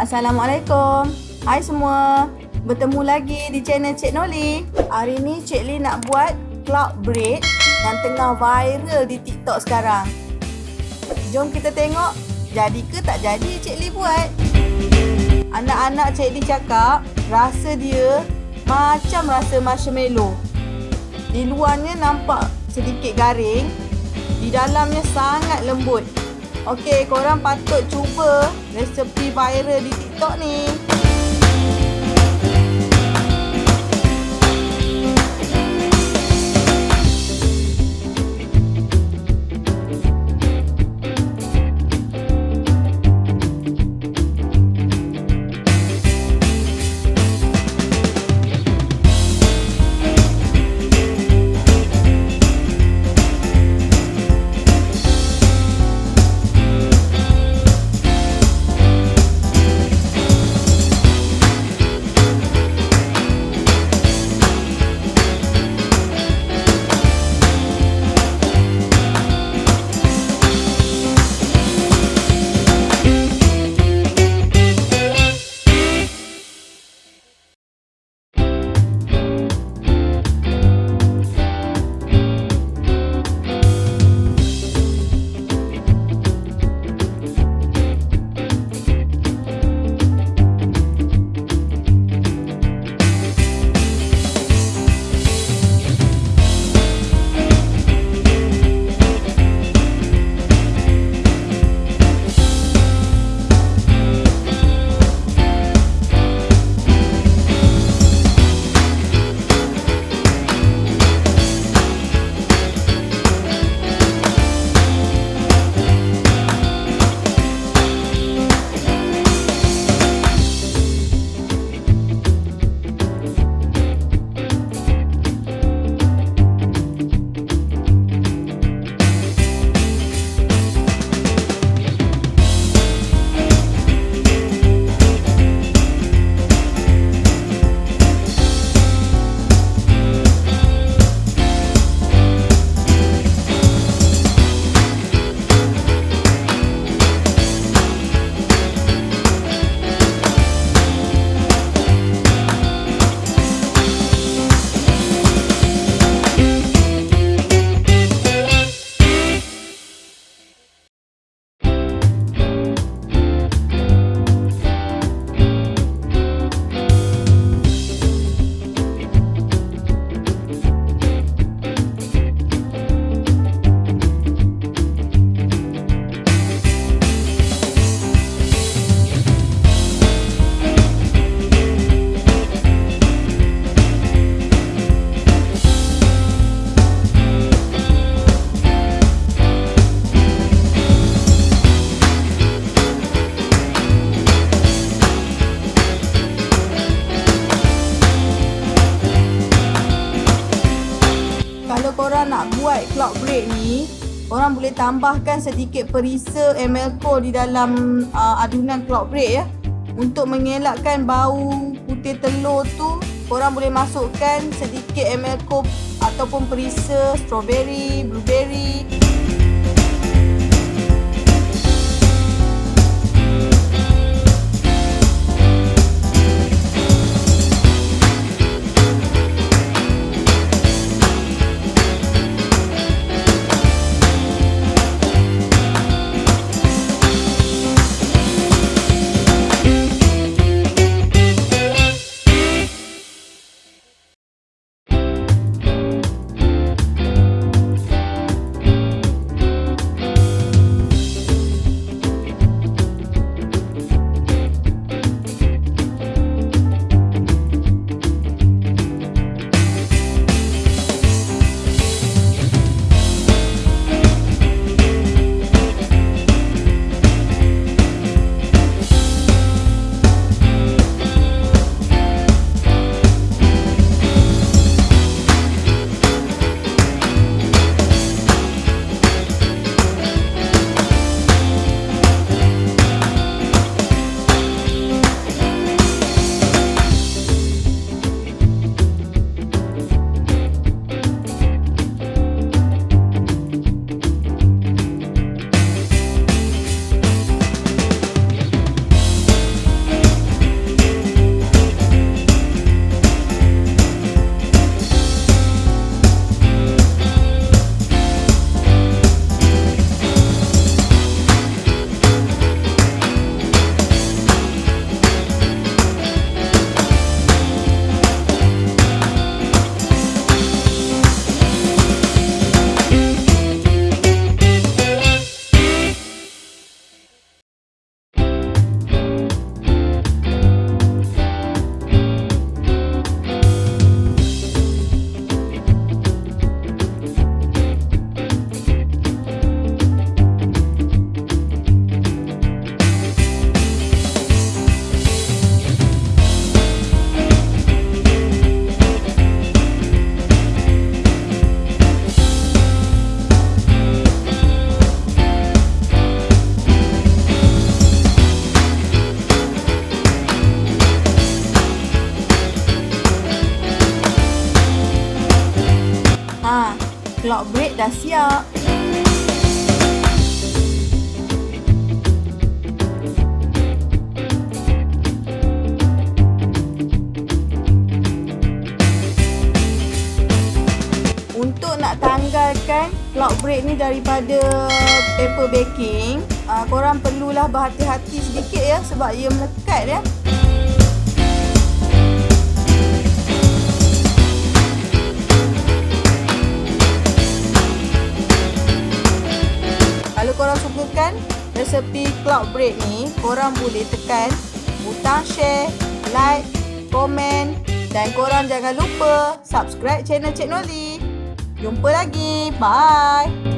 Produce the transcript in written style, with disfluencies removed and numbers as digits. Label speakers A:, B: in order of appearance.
A: Assalamualaikum. Hai semua. Bertemu lagi di channel Cik Noli. Hari ni Cik Li nak buat cloud bread yang tengah viral di Tik Tok sekarang. Jom kita tengok jadi ke tak jadi Cik Li buat. Anak-anak Cik Li cakap rasa dia macam rasa marshmallow. Di luarnya nampak sedikit garing, di dalamnya sangat lembut. Okey, korang patut cuba resepi viral di TikTok ni. Kalau korang nak buat cloud bread ni, korang boleh tambahkan sedikit perisa ML di dalam adunan cloud bread ya. Untuk mengelakkan bau putih telur tu, korang boleh masukkan sedikit ML ataupun perisa strawberry, blueberry. dah siap. Untuk nak tanggalkan cloud bread ni daripada paper baking, korang perlulah berhati-hati sedikit ya, sebab ia melekat ya. Kalau korang sukakan resepi cloud bread ni, korang boleh tekan butang share, like, komen, dan korang jangan lupa subscribe channel Cik Noli. Jumpa lagi. Bye.